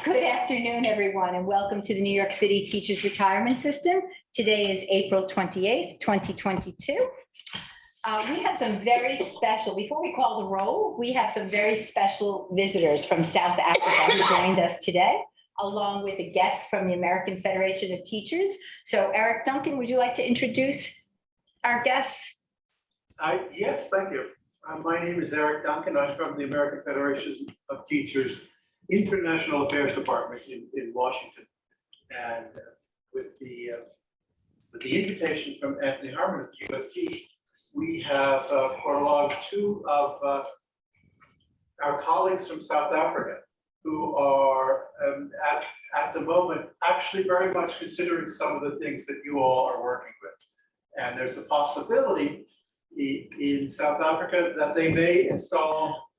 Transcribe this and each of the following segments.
Good afternoon, everyone, and welcome to the New York City Teachers Retirement System. Today is April 28th, 2022. We have some very special, before we call the roll, we have some very special visitors from South Africa who joined us today, along with a guest from the American Federation of Teachers. So Eric Duncan, would you like to introduce our guests? Yes, thank you. My name is Eric Duncan. I'm from the American Federation of Teachers International Affairs Department in Washington. And with the invitation from Anthony Harmon of the UFT, we have prologued two of our colleagues from South Africa who are at the moment actually very much considering some of the things that you all are working with. And there's a possibility in South Africa that they may install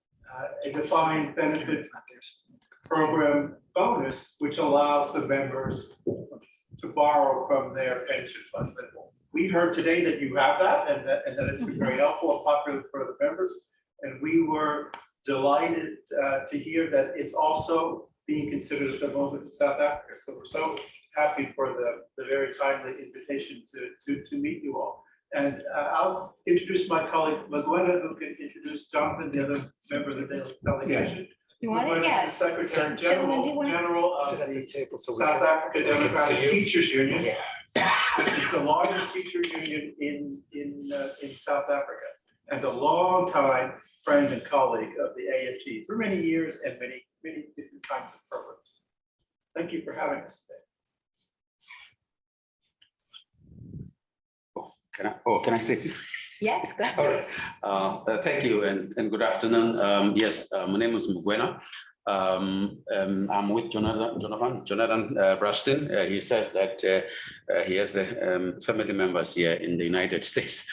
a defined benefit program bonus, which allows the members to borrow from their pension funds. We heard today that you have that, and that it's been very helpful and popular for the members. And we were delighted to hear that it's also being considered at the moment in South Africa. So we're so happy for the very timely invitation to meet you all. And I'll introduce my colleague Magwena, who can introduce Jonathan, the other member of the delegation. You want to get the Secretary General of the South Africa Democratic Teachers Union, which is the largest teacher union in South Africa, and a long-time friend and colleague of the AFT for many years and many different kinds of programs. Thank you for having us today. Can I say this? Yes, go ahead. All right. Thank you and good afternoon. Yes, my name is Magwena. I'm with Jonathan Braston. He says that he has family members here in the United States,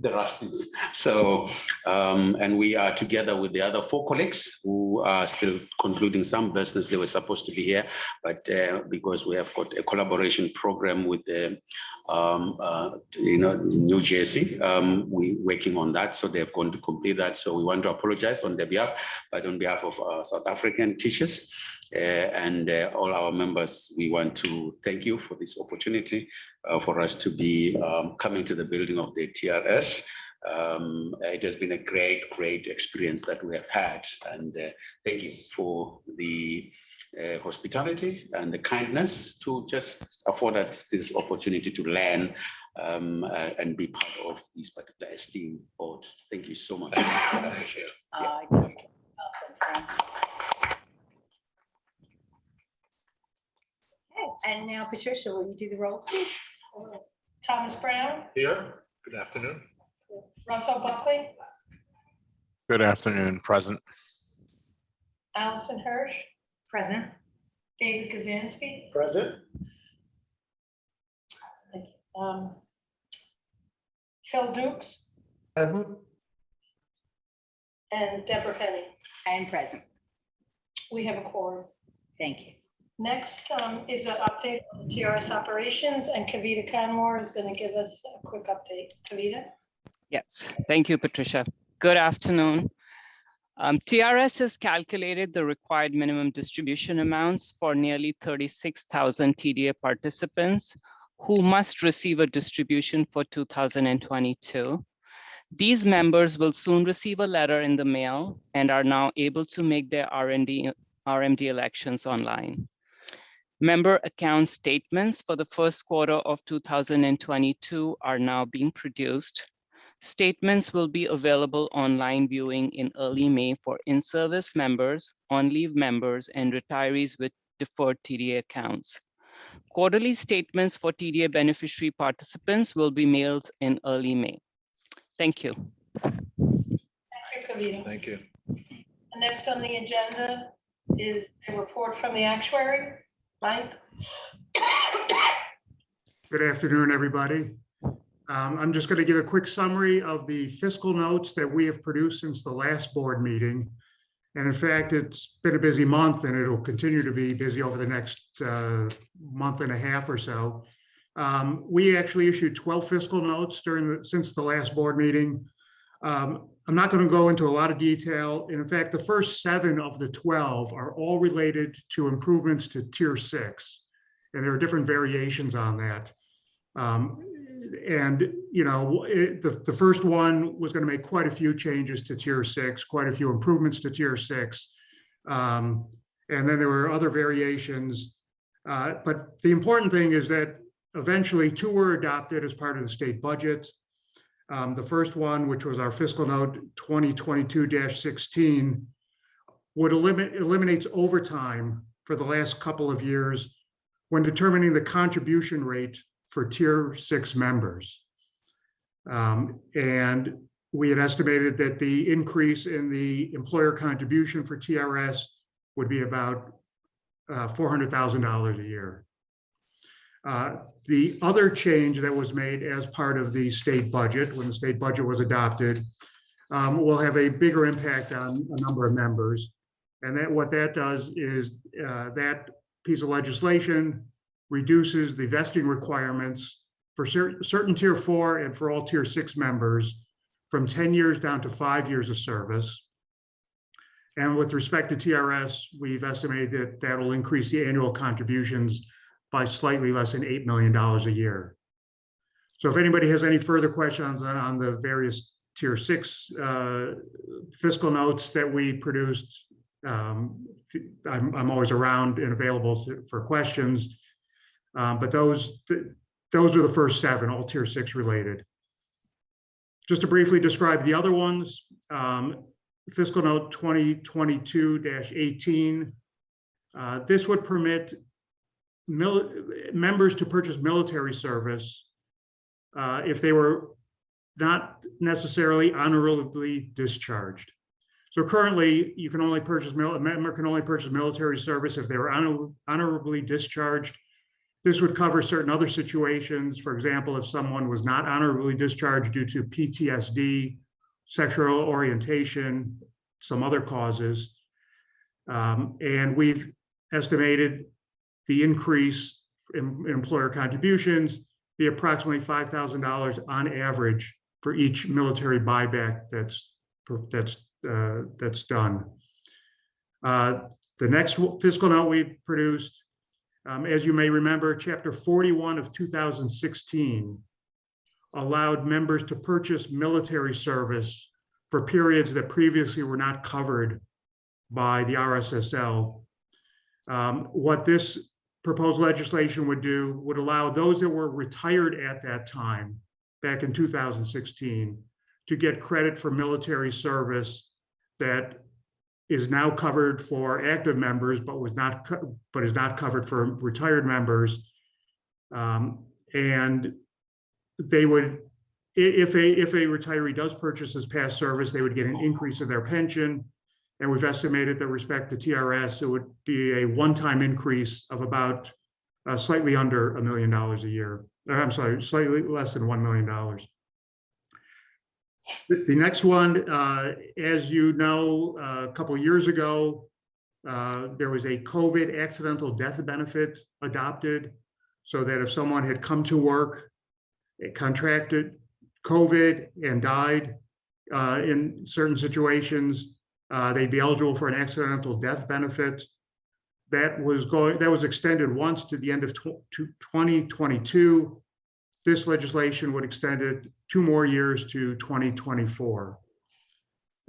the Rastins. So, and we are together with the other 4 colleagues who are still concluding some business. They were supposed to be here, but because we have got a collaboration program with the New Jersey, we're working on that, so they've gone to complete that. So we want to apologize on their behalf, but on behalf of South African teachers and all our members, we want to thank you for this opportunity for us to be coming to the building of the TRS. It has been a great experience that we have had, and thank you for the hospitality and the kindness to just afford us this opportunity to learn and be part of this particular esteemed board. Thank you so much. I appreciate it. Awesome, thank you. Okay, and now Patricia, will you do the roll, please? Thomas Brown. Here. Good afternoon. Russell Buckley. Good afternoon. Present. Allison Hirsch. Present. David Kazansky. Present. Phil Dukes. Present. And Deborah Penny. I am present. We have a quorum. Thank you. Next is an update on the TRS operations, and Kavita Kanwar is going to give us a quick update. Kavita? Yes, thank you, Patricia. Good afternoon. TRS has calculated the required minimum distribution amounts for nearly 36,000 TDA participants who must receive a distribution for 2022. These members will soon receive a letter in the mail and are now able to make their RMD elections online. Member account statements for the first quarter of 2022 are now being produced. Statements will be available online viewing in early May for in-service members, on-leave members, and retirees with deferred TDA accounts. Quarterly statements for TDA beneficiary participants will be mailed in early May. Thank you. Thank you, Kavita. Thank you. And next on the agenda is a report from the actuary. Mike? Good afternoon, everybody. I'm just going to give a quick summary of the fiscal notes that we have produced since the last board meeting. And in fact, it's been a busy month and it'll continue to be busy over the next month and a half or so. We actually issued 12 fiscal notes since the last board meeting. I'm not going to go into a lot of detail. And in fact, the first 7 of the 12 are all related to improvements to Tier 6. And there are different variations on that. The first one was going to make quite a few changes to Tier 6, quite a few improvements to Tier 6. And then there were other variations. But the important thing is that eventually 2 were adopted as part of the state budget. The first one, which was our fiscal note 2022-16, eliminates overtime for the last couple of years when determining the contribution rate for Tier 6 members. And we had estimated that the increase in the employer contribution for TRS would be about $400,000 a year. The other change that was made as part of the state budget, when the state budget was adopted, will have a bigger impact on a number of members. And what that does is that piece of legislation reduces the vesting requirements for certain Tier 4 and for all Tier 6 members from 10 years down to 5 years of service. And with respect to TRS, we've estimated that that will increase the annual contributions by slightly less than $8 million a year. So if anybody has any further questions on the various Tier 6 fiscal notes that we produced, I'm always around and available for questions. But those are the first 7, all Tier 6 related. Just to briefly describe the other ones, fiscal note 2022-18, this would permit members to purchase military service if they were not necessarily honorably discharged. So currently, a member can only purchase military service if they were honorably discharged. This would cover certain other situations. For example, if someone was not honorably discharged due to PTSD, sexual orientation, some other causes. And we've estimated the increase in employer contributions be approximately $5,000 on average for each military buyback that's done. The next fiscal note we produced, as you may remember, Chapter 41 of 2016 allowed members to purchase military service for periods that previously were not covered by the RSSL. What this proposed legislation would do would allow those that were retired at that time, back in 2016, to get credit for military service that is now covered for active members, but is not covered for retired members. And they would, if a retiree does purchase this past service, they would get an increase of their pension. And we've estimated that with respect to TRS, it would be a one-time increase of about slightly under $1 million a year. I'm sorry, slightly less than $1 million. The next one, as you know, a couple of years ago, there was a COVID accidental death benefit adopted, so that if someone had come to work, contracted COVID and died in certain situations, they'd be eligible for an accidental death benefit. That was extended once to the end of 2022. This legislation would extend it 2 more years to 2024.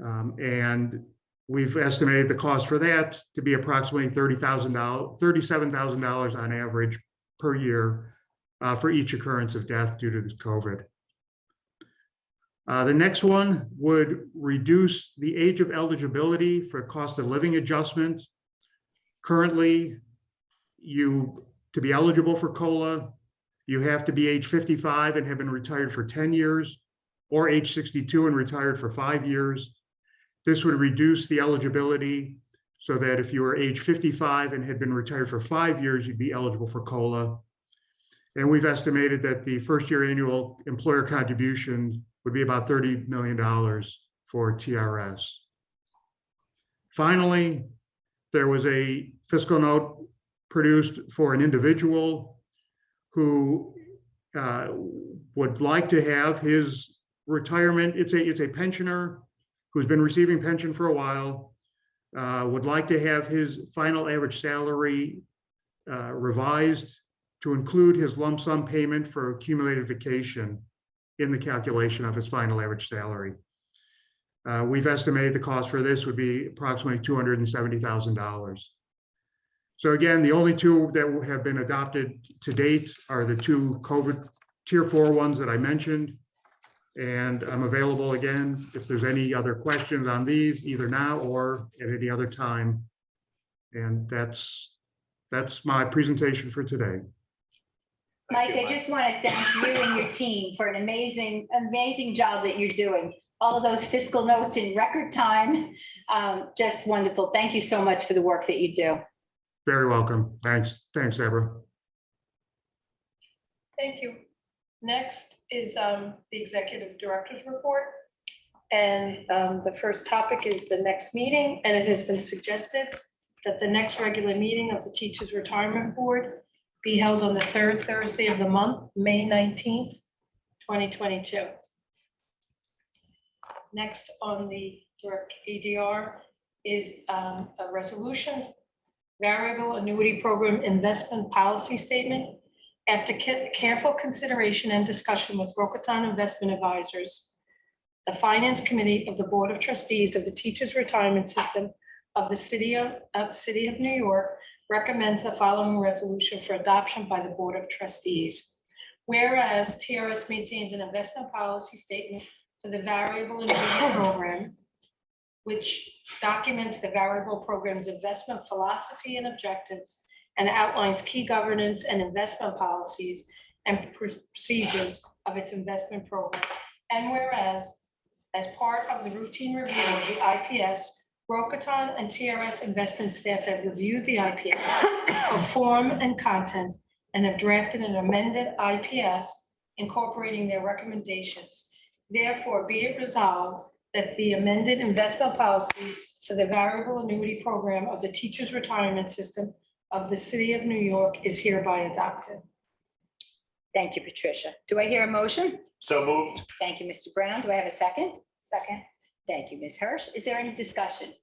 And we've estimated the cost for that to be approximately $37,000 on average per year for each occurrence of death due to this COVID. The next one would reduce the age of eligibility for cost of living adjustment. Currently, to be eligible for COLA, you have to be age 55 and have been retired for 10 years, or age 62 and retired for 5 years. This would reduce the eligibility so that if you were age 55 and had been retired for 5 years, you'd be eligible for COLA. And we've estimated that the first year annual employer contribution would be about $30 million for TRS. Finally, there was a fiscal note produced for an individual who would like to have his retirement. It's a pensioner who's been receiving pension for a while, would like to have his final average salary revised to include his lump sum payment for accumulated vacation in the calculation of his final average salary. We've estimated the cost for this would be approximately $270,000. So again, the only two that have been adopted to date are the two COVID Tier 4 ones that I mentioned. And I'm available again if there's any other questions on these, either now or at any other time. And that's my presentation for today. Mike, I just want to thank you and your team for an amazing, amazing job that you're doing. All of those fiscal notes in record time, just wonderful. Thank you so much for the work that you do. Very welcome. Thanks, Deborah. Thank you. Next is the executive director's report. And the first topic is the next meeting, and it has been suggested that the next regular meeting of the Teachers Retirement Board be held on the third Thursday of the month, May 19th, 2022. Next on the direct EDR is a resolution, variable annuity program investment policy statement. After careful consideration and discussion with Rokutan Investment Advisors, the Finance Committee of the Board of Trustees of the Teachers Retirement System of the City of New York recommends the following resolution for adoption by the Board of Trustees. Whereas TRS maintains an investment policy statement for the variable annuity program, which documents the variable program's investment philosophy and objectives and outlines key governance and investment policies and procedures of its investment program. And whereas, as part of the routine review of the IPS, Rokutan and TRS investment staff have reviewed the IPS for form and content and have drafted an amended IPS incorporating their recommendations. Therefore, be it resolved that the amended investment policy for the variable annuity program of the Teachers Retirement System of the City of New York is hereby adopted. Thank you, Patricia. Do I hear a motion? So moved. Thank you, Mr. Brown. Do I have a second? Second. Thank you, Ms. Hirsch. Is there any discussion?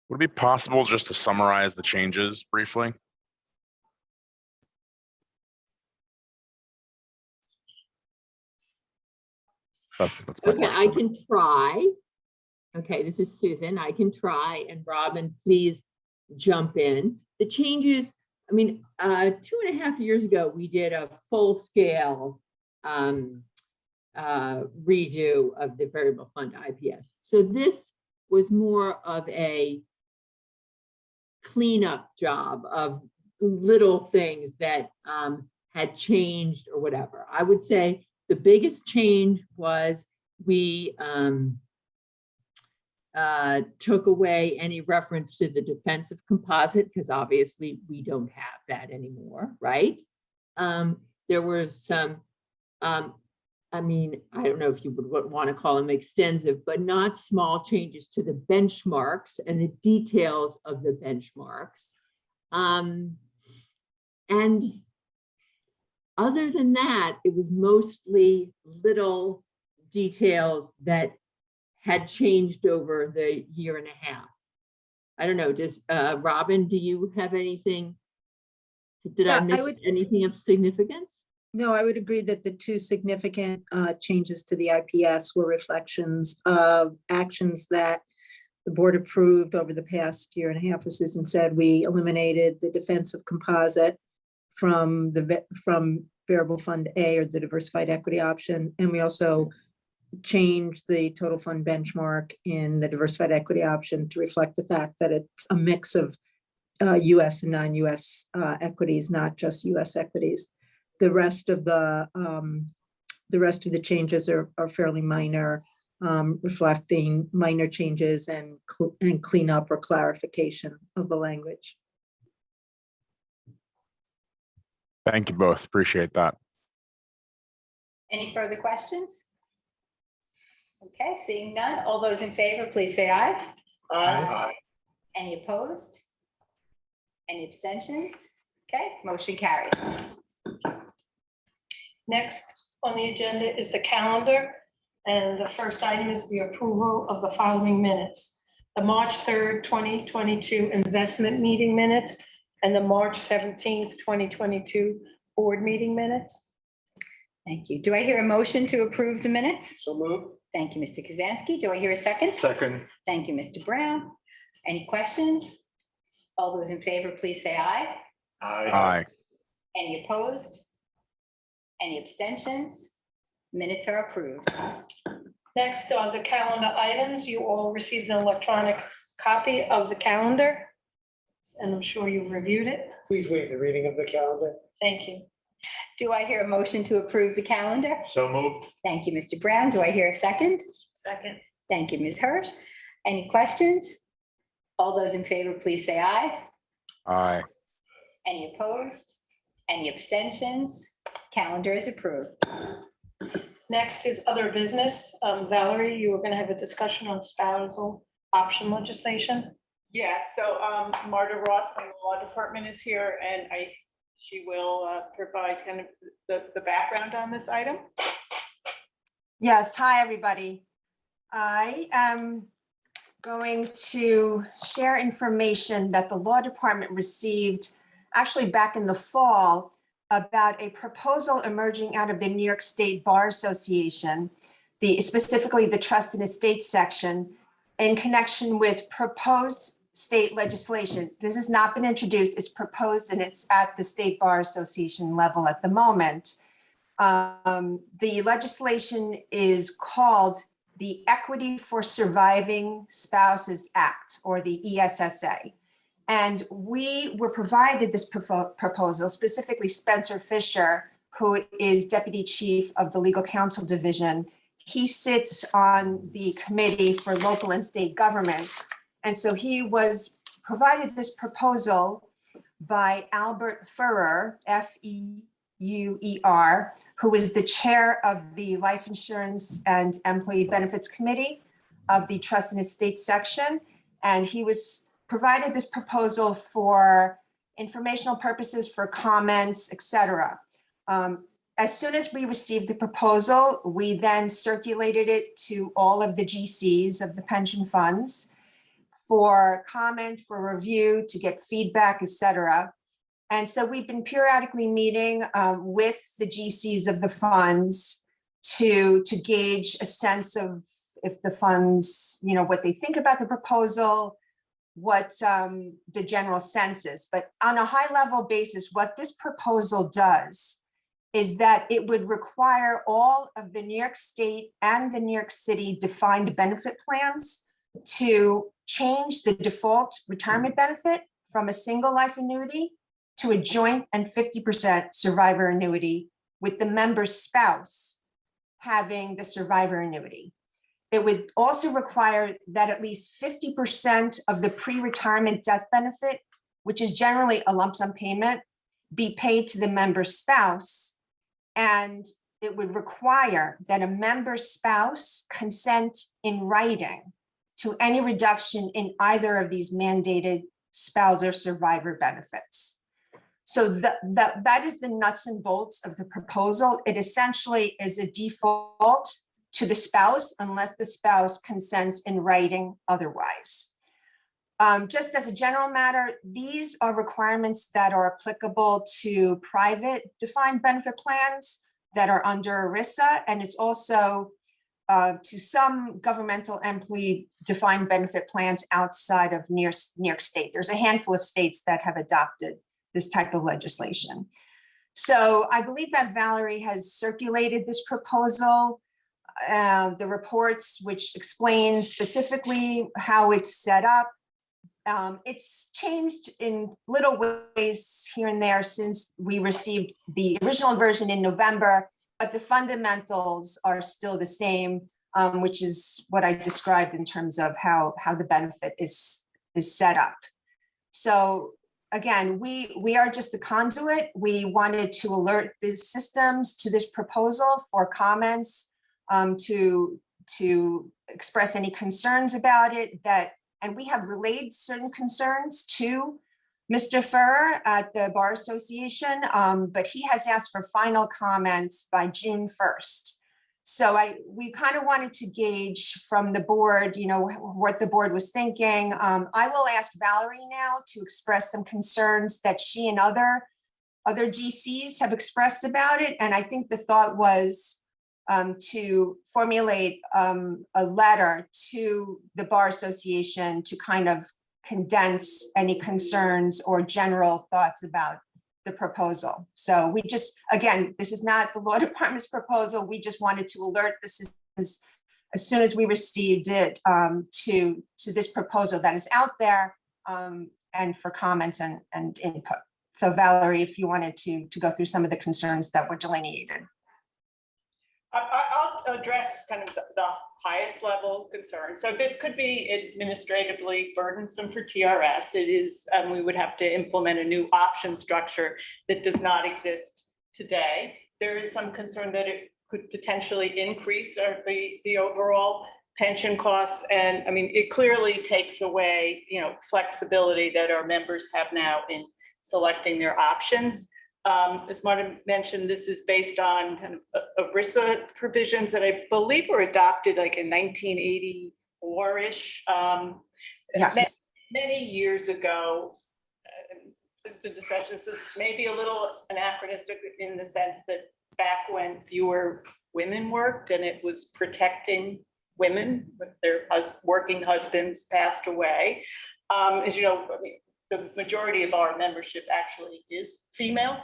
Would it be possible just to summarize the changes briefly? That's my Okay, I can try. Okay, this is Susan. I can try, and Robin, please jump in. The changes, I mean, 2.5 years ago, we did a full-scale redo of the variable fund IPS. So this was more of a cleanup job of little things that had changed or whatever. I would say the biggest change was we took away any reference to the defensive composite, because obviously we don't have that anymore, right? There was some, I mean, I don't know if you would want to call them extensive, but not small changes to the benchmarks and the details of the benchmarks. And other than that, it was mostly little details that had changed over the 1.5 years. I don't know, does Robin, do you have anything? Did I miss anything of significance? No, I would agree that the two significant changes to the IPS were reflections of actions that the board approved over the past 1.5 years. As Susan said, we eliminated the defensive composite from variable fund A, or the diversified equity option. And we also changed the total fund benchmark in the diversified equity option to reflect the fact that it's a mix of US and non-US equities, not just US equities. The rest of the changes are fairly minor, reflecting minor changes and cleanup or clarification of the language. Thank you both. Appreciate that. Any further questions? Okay, seeing none. All those in favor, please say aye. Aye. Any opposed? Any abstentions? Okay, motion carried. Next on the agenda is the calendar. And the first item is the approval of the following minutes. The March 3rd, 2022 investment meeting minutes and the March 17th, 2022 board meeting minutes. Thank you. Do I hear a motion to approve the minutes? So moved. Thank you, Mr. Kazansky. Do I hear a second? Second. Thank you, Mr. Brown. Any questions? All those in favor, please say aye. Aye. Any opposed? Any abstentions? Minutes are approved. Next are the calendar items. You all received an electronic copy of the calendar, and I'm sure you've reviewed it. Please waive the reading of the calendar. Thank you. Do I hear a motion to approve the calendar? So moved. Thank you, Mr. Brown. Do I hear a second? Second. Thank you, Ms. Hirsch. Any questions? All those in favor, please say aye. Aye. Any opposed? Any abstentions? Calendar is approved. Next is other business. Valerie, you were going to have a discussion on spousal option legislation. Yeah, so Marta Ross from the law department is here, and she will provide kind of the background on this item. Yes, hi, everybody. I am going to share information that the law department received actually back in the fall about a proposal emerging out of the New York State Bar Association, specifically the Trust and Estate section, in connection with proposed state legislation. This has not been introduced, it's proposed, and it's at the State Bar Association level at the moment. The legislation is called the Equity for Surviving Spouses Act, or the ESSA. And we were provided this proposal, specifically Spencer Fisher, who is Deputy Chief of the Legal Counsel Division. He sits on the Committee for Local and State Government. And so he was provided this proposal by Albert Feuer, F-E-U-E-R, who is the chair of the Life Insurance and Employee Benefits Committee of the Trust and Estate section. And he was provided this proposal for informational purposes, for comments, et cetera. As soon as we received the proposal, we then circulated it to all of the GCs of the pension funds for comment, for review, to get feedback, et cetera. And so we've been periodically meeting with the GCs of the funds to gauge a sense of if the funds, what they think about the proposal, what the general sense is. But on a high level basis, what this proposal does is that it would require all of the New York State and the New York City defined benefit plans to change the default retirement benefit from a single life annuity to a joint and 50% survivor annuity, with the member's spouse having the survivor annuity. It would also require that at least 50% of the pre-retirement death benefit, which is generally a lump sum payment, be paid to the member's spouse. And it would require that a member's spouse consent in writing to any reduction in either of these mandated spouse or survivor benefits. So that is the nuts and bolts of the proposal. It essentially is a default to the spouse unless the spouse consents in writing otherwise. Just as a general matter, these are requirements that are applicable to private defined benefit plans that are under ERISA, and it's also to some governmental employee defined benefit plans outside of New York State. There's a handful of states that have adopted this type of legislation. So I believe that Valerie has circulated this proposal, the reports which explain specifically how it's set up. It's changed in little ways here and there since we received the original version in November, but the fundamentals are still the same, which is what I described in terms of how the benefit is set up. So again, we are just the conduit. We wanted to alert the systems to this proposal for comments, to express any concerns about it, and we have relayed certain concerns to Mr. Feuer at the Bar Association, but he has asked for final comments by June 1st. So we kind of wanted to gauge from the board, you know, what the board was thinking. I will ask Valerie now to express some concerns that she and other GCs have expressed about it. And I think the thought was to formulate a letter to the Bar Association to kind of condense any concerns or general thoughts about the proposal. So we just, again, this is not the law department's proposal. We just wanted to alert the systems as soon as we received it to this proposal that is out there and for comments and input. So Valerie, if you wanted to go through some of the concerns that were delineated. I'll address kind of the highest level concern. So this could be administratively burdensome for TRS. It is, we would have to implement a new option structure that does not exist today. There is some concern that it could potentially increase the overall pension costs. And I mean, it clearly takes away, you know, flexibility that our members have now in selecting their options. As Marta mentioned, this is based on kind of ERISA provisions that I believe were adopted like in 1984-ish. Yes. Many years ago. The discussion is maybe a little anachronistic in the sense that back when fewer women worked and it was protecting women with their working husbands passed away. As you know, I mean, the majority of our membership actually is female.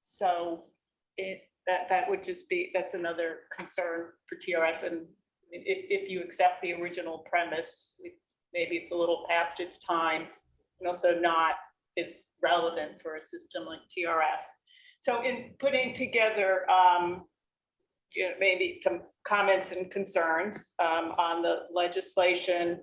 So that would just be, that's another concern for TRS. And if you accept the original premise, maybe it's a little past its time and also not as relevant for a system like TRS. So in putting together, you know, maybe some comments and concerns on the legislation,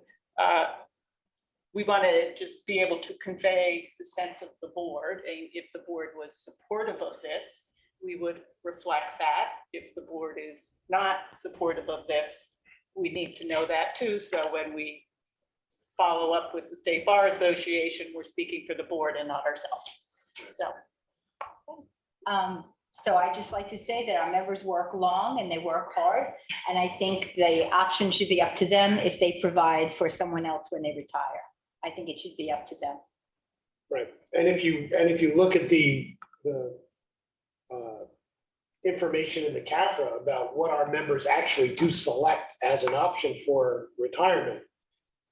we want to just be able to convey the sense of the board. And if the board was supportive of this, we would reflect that. If the board is not supportive of this, we need to know that too. So when we follow up with the State Bar Association, we're speaking for the board and not ourselves. So I just like to say that our members work long and they work hard. And I think the option should be up to them if they provide for someone else when they retire. I think it should be up to them. Right, and if you look at the information in the CAFRA about what our members actually do select as an option for retirement,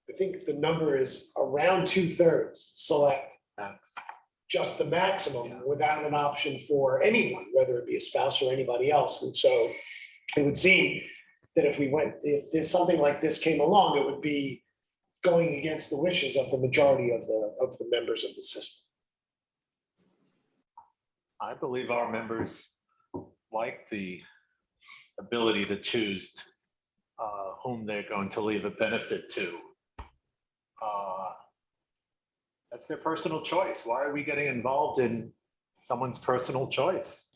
I think the number is around 2/3 select just the maximum without an option for anyone, whether it be a spouse or anybody else. And so it would seem that if there's something like this came along, it would be going against the wishes of the majority of the members of the system. I believe our members like the ability to choose whom they're going to leave a benefit to. That's their personal choice. Why are we getting involved in someone's personal choice?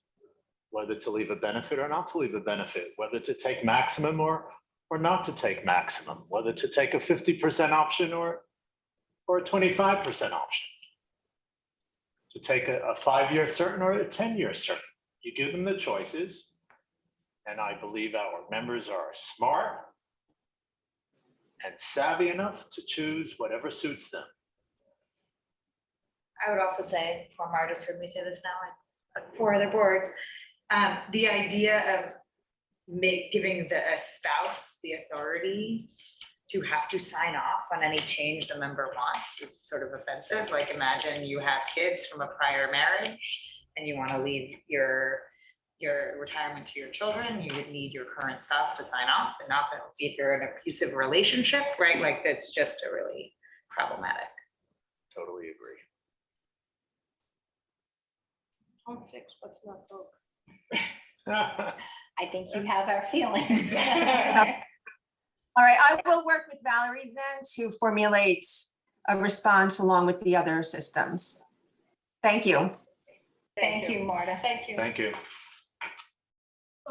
Whether to leave a benefit or not to leave a benefit, whether to take maximum or not to take maximum, whether to take a 50% option or a 25% option. To take a 5-year certain or a 10-year certain. You give them the choices. And I believe our members are smart and savvy enough to choose whatever suits them. I would also say, before Marta's heard me say this now, like 4 other boards, the idea of giving a spouse the authority to have to sign off on any change the member wants is sort of offensive. Like, imagine you have kids from a prior marriage and you want to leave your retirement to your children, you would need your current spouse to sign off, and often if you're in an abusive relationship, right? Like, that's just a really problematic. Totally agree. I'll fix what's not broke. I think you have our feelings. All right, I will work with Valerie then to formulate a response along with the other systems. Thank you. Thank you, Marta. Thank you. Thank you.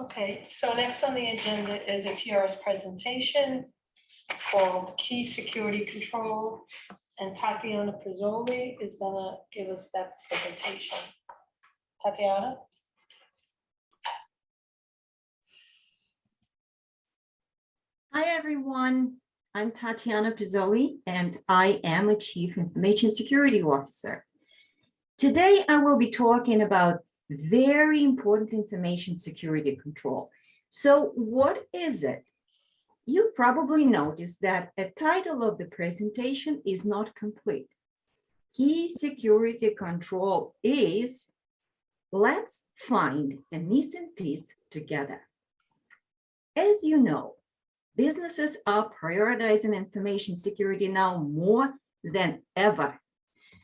Okay, so next on the agenda is a TRS presentation called Key Security Control, and Tatiana Pizzoli is gonna give us that presentation. Tatiana? Hi, everyone. I'm Tatiana Pizzoli, and I am a Chief Information Security Officer. Today, I will be talking about very important information security control. So what is it? You probably noticed that the title of the presentation is not complete. Key security control is, let's find a missing piece together. As you know, businesses are prioritizing information security now more than ever.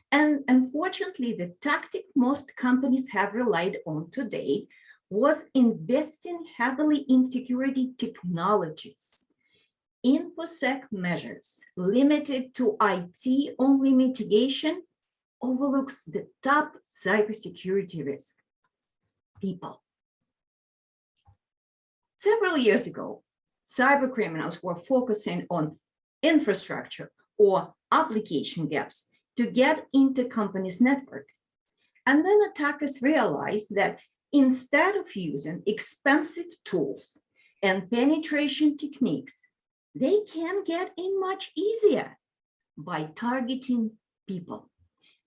And unfortunately, the tactic most companies have relied on today was investing heavily in security technologies. InfoSec measures limited to IT-only mitigation overlooks the top cybersecurity risk: people. Several years ago, cyber criminals were focusing on infrastructure or application gaps to get into companies' network. And then attackers realized that instead of using expensive tools and penetration techniques, they can get in much easier by targeting people.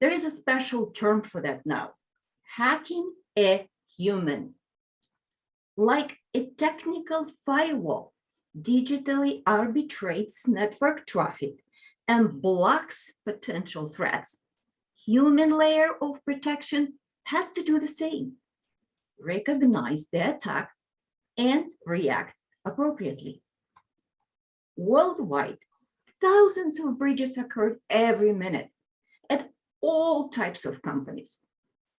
There is a special term for that now: hacking a human. Like a technical firewall, digitally arbitrates network traffic and blocks potential threats. Human layer of protection has to do the same: recognize the attack and react appropriately. Worldwide, thousands of breaches occurred every minute at all types of companies,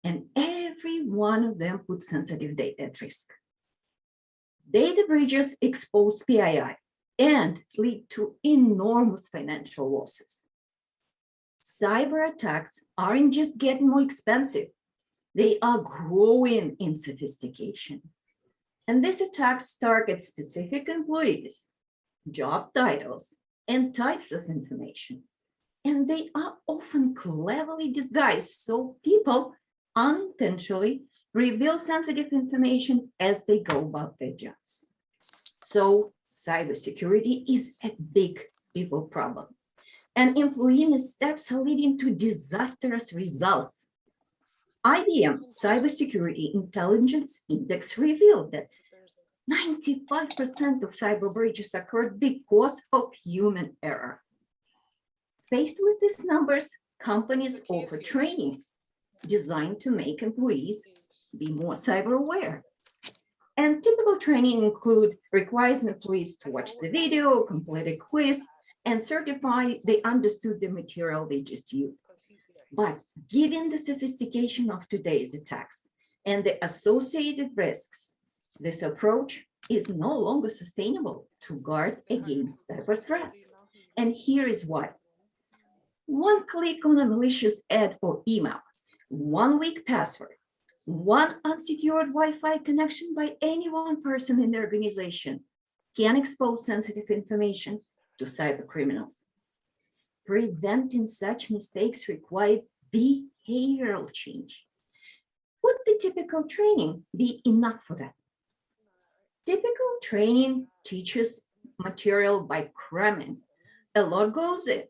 and every one of them put sensitive data at risk. Data breaches expose PII and lead to enormous financial losses. Cyber attacks aren't just getting more expensive, they are growing in sophistication. And these attacks target specific employees, job titles, and types of information. And they are often cleverly disguised so people unintentionally reveal sensitive information as they go about their jobs. So cybersecurity is a big people problem, and employee missteps are leading to disastrous results. IBM Cybersecurity Intelligence Index revealed that 95% of cyber breaches occurred because of human error. Faced with these numbers, companies offer training designed to make employees be more cyber aware. And typical training requires employees to watch the video, complete a quiz, and certify they understood the material they just used. But given the sophistication of today's attacks and the associated risks, this approach is no longer sustainable to guard against cyber threats. And here is why. One click on a malicious ad or email, one weak password, one unsecured Wi-Fi connection by any one person in the organization can expose sensitive information to cyber criminals. Preventing such mistakes requires behavioral change. Would the typical training be enough for that? Typical training teaches material by cramming. A lot goes in,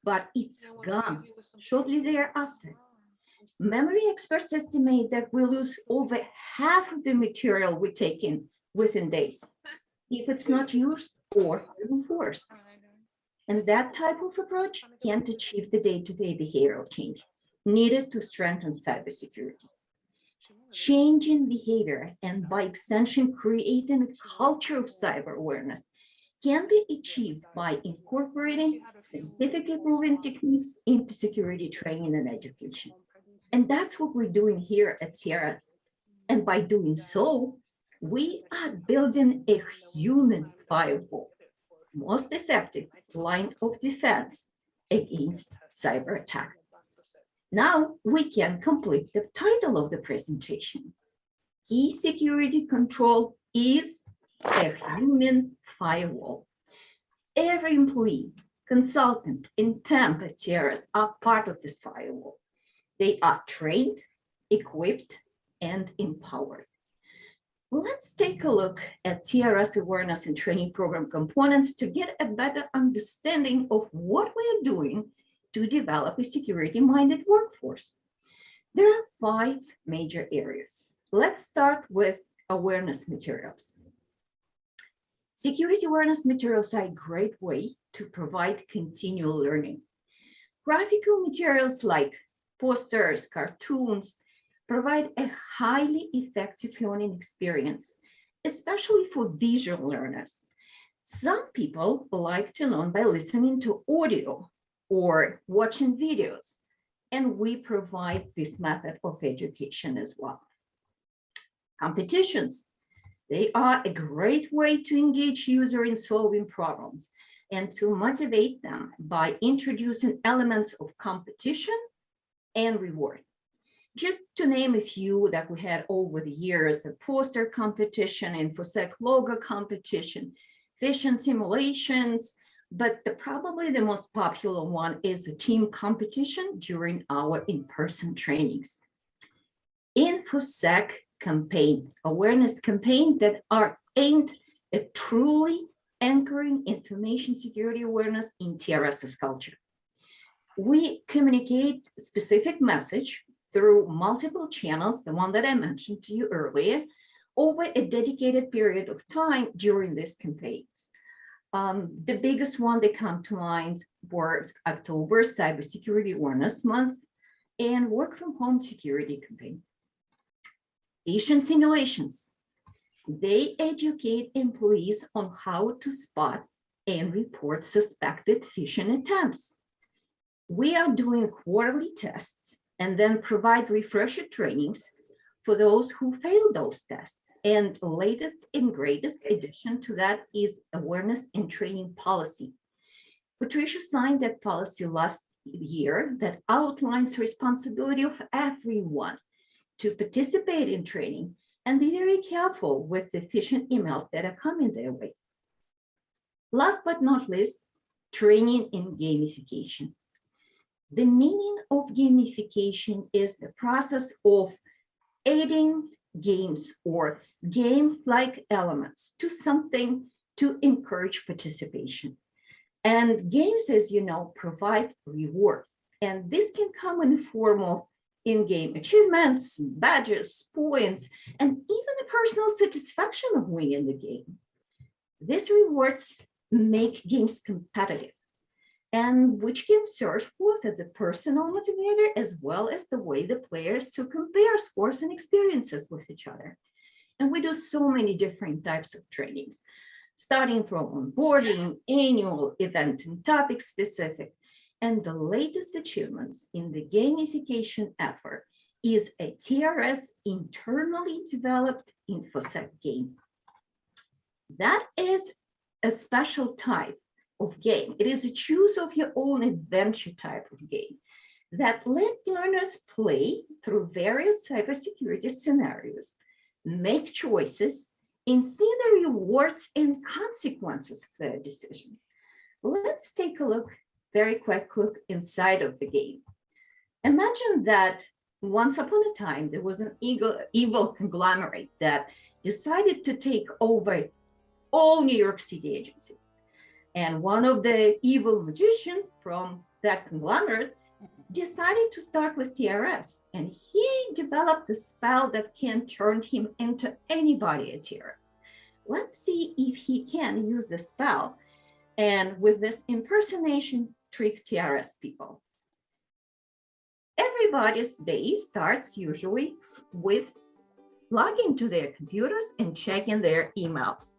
but it's gone shortly thereafter. Memory experts estimate that we lose over half of the material we take in within days, if it's not used or reinforced. And that type of approach can't achieve the day-to-day behavioral change needed to strengthen cybersecurity. Changing behavior, and by extension, creating a culture of cyber awareness, can be achieved by incorporating scientifically proven techniques into security training and education. And that's what we're doing here at TRS. And by doing so, we are building a human firewall, most effective line of defense against cyber attacks. Now we can complete the title of the presentation. Key security control is a human firewall. Every employee, consultant, and temp at TRS are part of this firewall. They are trained, equipped, and empowered. Let's take a look at TRS awareness and training program components to get a better understanding of what we are doing to develop a security-minded workforce. There are 5 major areas. Let's start with awareness materials. Security awareness materials are a great way to provide continual learning. Graphical materials like posters, cartoons, provide a highly effective learning experience, especially for visual learners. Some people like to learn by listening to audio or watching videos, and we provide this method of education as well. Competitions. They are a great way to engage users in solving problems and to motivate them by introducing elements of competition and reward. Just to name a few that we had over the years, a poster competition, InfoSec logo competition, phishing simulations, but probably the most popular one is the team competition during our in-person trainings. InfoSec campaign, awareness campaign that are aimed at truly anchoring information security awareness in TRS's culture. We communicate a specific message through multiple channels, the one that I mentioned to you earlier, over a dedicated period of time during these campaigns. The biggest one that come to mind were October Cybersecurity Awareness Month and Work from Home Security Campaign. Phishing simulations. They educate employees on how to spot and report suspected phishing attempts. We are doing quarterly tests and then provide refresher trainings for those who failed those tests. And the latest and greatest addition to that is awareness and training policy. Patricia signed that policy last year that outlines the responsibility of everyone to participate in training and be very careful with the phishing emails that are coming their way. Last but not least, training in gamification. The meaning of gamification is the process of adding games or game-like elements to something to encourage participation. And games, as you know, provide rewards. And this can come in the form of in-game achievements, badges, points, and even the personal satisfaction of winning the game. These rewards make games competitive, and which can serve both as a personal motivator as well as the way the players to compare scores and experiences with each other. And we do so many different types of trainings, starting from onboarding, annual, event and topic specific. And the latest achievements in the gamification effort is a TRS internally developed InfoSec game. That is a special type of game. It is a choose of your own adventure type of game that let learners play through various cybersecurity scenarios, make choices, and see the rewards and consequences of their decision. Let's take a very quick look inside of the game. Imagine that once upon a time, there was an evil conglomerate that decided to take over all New York City agencies. And one of the evil magicians from that conglomerate decided to start with TRS. And he developed a spell that can turn him into anybody at TRS. Let's see if he can use the spell and with this impersonation trick TRS people. Everybody's day starts usually with logging to their computers and checking their emails.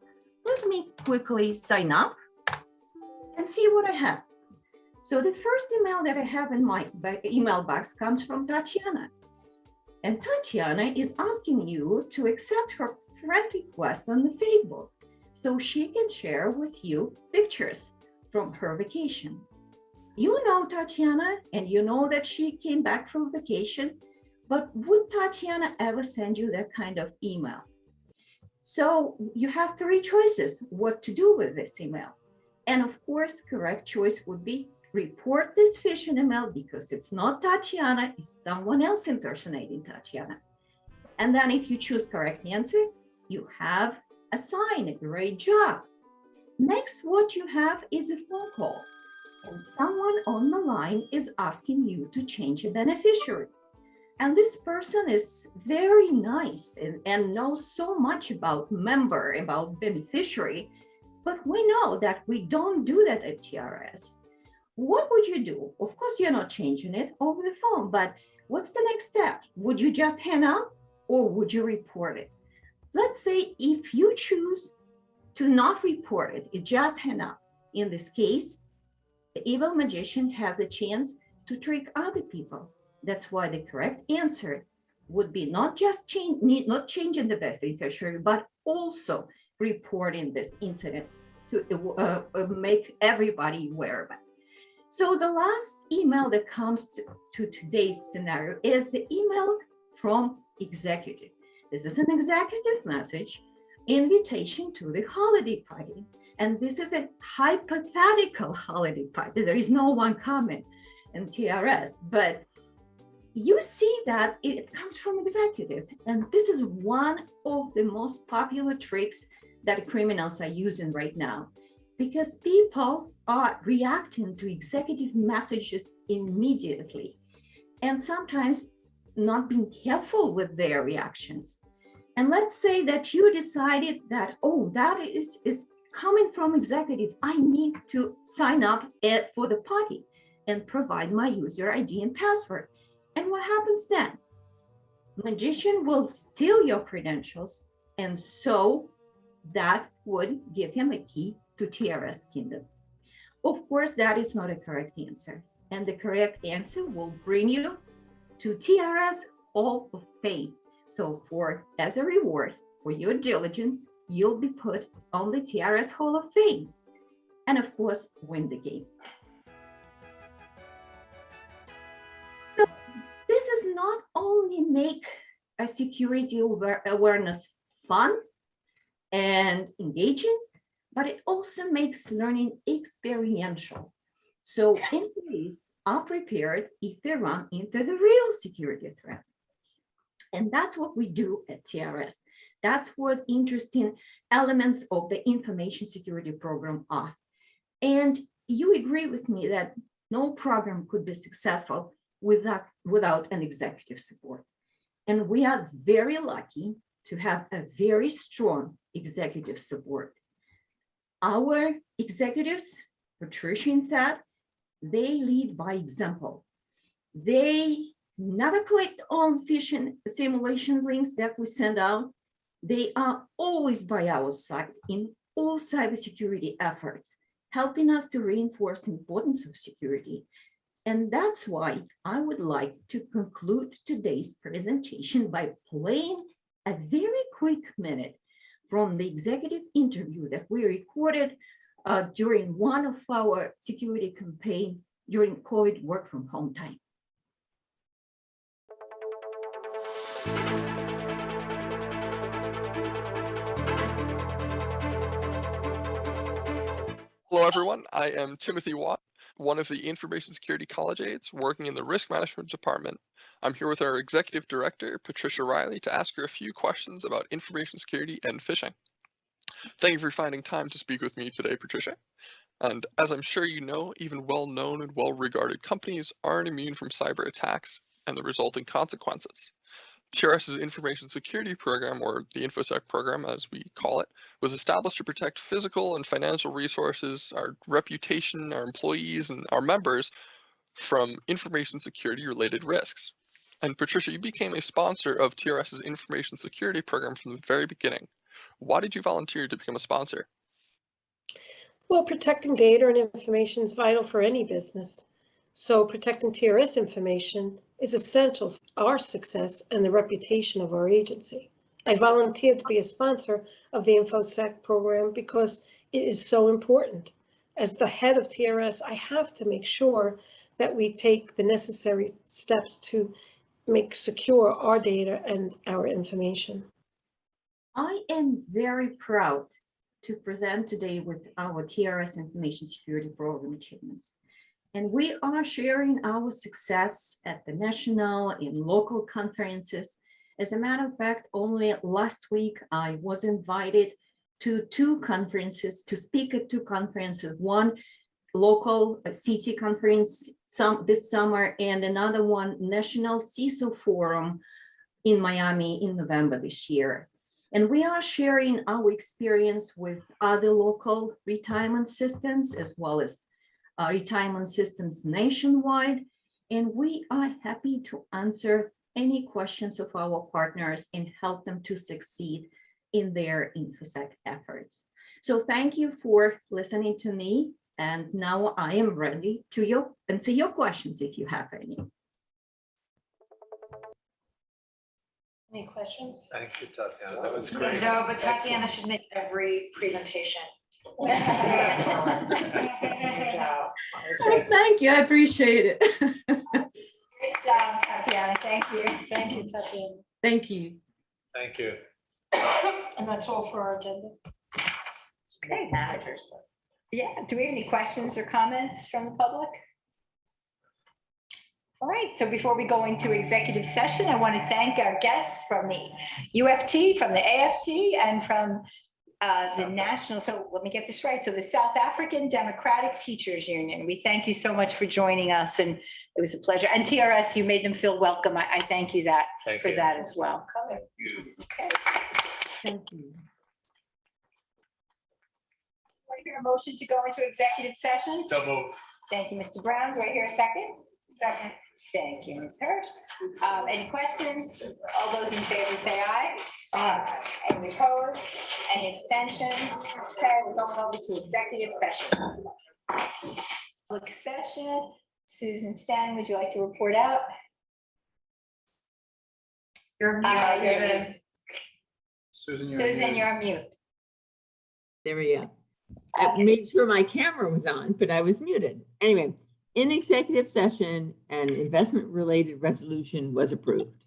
Let me quickly sign up and see what I have. So the first email that I have in my email box comes from Tatiana. And Tatiana is asking you to accept her friend request on the Facebook so she can share with you pictures from her vacation. You know Tatiana, and you know that she came back from vacation, but would Tatiana ever send you that kind of email? So you have 3 choices what to do with this email. And of course, correct choice would be report this phishing email because it's not Tatiana, it's someone else impersonating Tatiana. And then if you choose correct answer, you have assigned a great job. Next, what you have is a phone call, and someone on the line is asking you to change a beneficiary. And this person is very nice and knows so much about member, about beneficiary, but we know that we don't do that at TRS. What would you do? Of course, you're not changing it over the phone, but what's the next step? Would you just hang up or would you report it? Let's say if you choose to not report it, you just hang up. In this case, the evil magician has a chance to trick other people. That's why the correct answer would be not just not changing the beneficiary, but also reporting this incident to make everybody aware of it. So the last email that comes to today's scenario is the email from executive. This is an executive message, invitation to the holiday party. And this is a hypothetical holiday party. There is no one coming in TRS, but you see that it comes from executive. And this is one of the most popular tricks that criminals are using right now, because people are reacting to executive messages immediately and sometimes not being careful with their reactions. And let's say that you decided that, oh, that is coming from executive. I need to sign up for the party and provide my user ID and password. And what happens then? Magician will steal your credentials, and so that would give him a key to TRS Kingdom. Of course, that is not a correct answer. And the correct answer will bring you to TRS Hall of Fame. So as a reward for your diligence, you'll be put on the TRS Hall of Fame. And of course, win the game. So this is not only make a security awareness fun and engaging, but it also makes learning experiential. So employees are prepared if they run into the real security threat. And that's what we do at TRS. That's what interesting elements of the information security program are. And you agree with me that no program could be successful without an executive support. And we are very lucky to have a very strong executive support. Our executives, Patricia and Thad, they lead by example. They never click on phishing simulation links that we send out. They are always by our side in all cybersecurity efforts, helping us to reinforce the importance of security. And that's why I would like to conclude today's presentation by playing a very quick minute from the executive interview that we recorded during one of our security campaign during COVID work from home time. Hello, everyone. I am Timothy Watt, one of the information security college aides working in the risk management department. I'm here with our executive director, Patricia Riley, to ask her a few questions about information security and phishing. Thank you for finding time to speak with me today, Patricia. And as I'm sure you know, even well-known and well-regarded companies aren't immune from cyber attacks and the resulting consequences. TRS's information security program, or the InfoSec program as we call it, was established to protect physical and financial resources, our reputation, our employees, and our members from information security related risks. And Patricia, you became a sponsor of TRS's information security program from the very beginning. Why did you volunteer to become a sponsor? Well, protecting data and information is vital for any business. So protecting TRS information is essential for our success and the reputation of our agency. I volunteered to be a sponsor of the InfoSec program because it is so important. As the head of TRS, I have to make sure that we take the necessary steps to make secure our data and our information. I am very proud to present today with our TRS Information Security Program achievements. And we are sharing our success at the national and local conferences, As a matter of fact, only last week I was invited to two conferences, to speak at two conferences, one local city conference this summer and another one national CISO forum in Miami in November this year. And we are sharing our experience with other local retirement systems as well as retirement systems nationwide. And we are happy to answer any questions of our partners and help them to succeed in their InfoSec efforts. So thank you for listening to me. And now I am ready to answer your questions if you have any. Any questions? Thank you, Tatiana. That was great. No, but Tatiana should make every presentation. Oh, thank you. I appreciate it. Great job, Tatiana. Thank you. Thank you, Tatiana. Thank you. Thank you. And that's all for our agenda. Okay. Yeah, do we have any questions or comments from the public? All right, so before we go into executive session, I want to thank our guests from the UFT, from the AFT, and from the national, so let me get this right. So the South African Democratic Teachers Union, we thank you so much for joining us, and it was a pleasure. And TRS, you made them feel welcome. I thank you for that as well. Okay. Thank you. Do I hear a motion to go into executive session? So moved. Thank you, Mr. Brown. Do I hear a second? Second. Thank you, Ms. Hirsch. Any questions? All those in favor say aye. Aye. Any opposed? Any abstentions? Okay, we're going over to executive session. Public session. Susan Stan, would you like to report out? You're mute, Susan. Susan, Susan, you're on mute. There we go. I made sure my camera was on, but I was muted. Anyway, in executive session, an investment-related resolution was approved.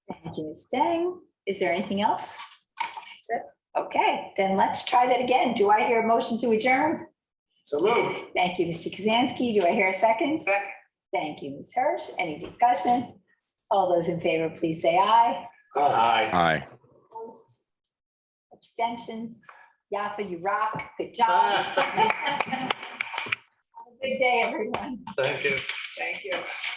Thank you, Ms. Stang. Is there anything else? That's it. Okay, then let's try that again. Do I hear a motion to adjourn? So moved. Thank you, Mr. Kazansky. Do I hear a second? Second. Thank you, Ms. Hirsch. Any discussion? All those in favor, please say aye. Aye. Aye. Opposed? Abstentions? Yafa, you rock. Good job. Have a good day, everyone. Thank you. Thank you.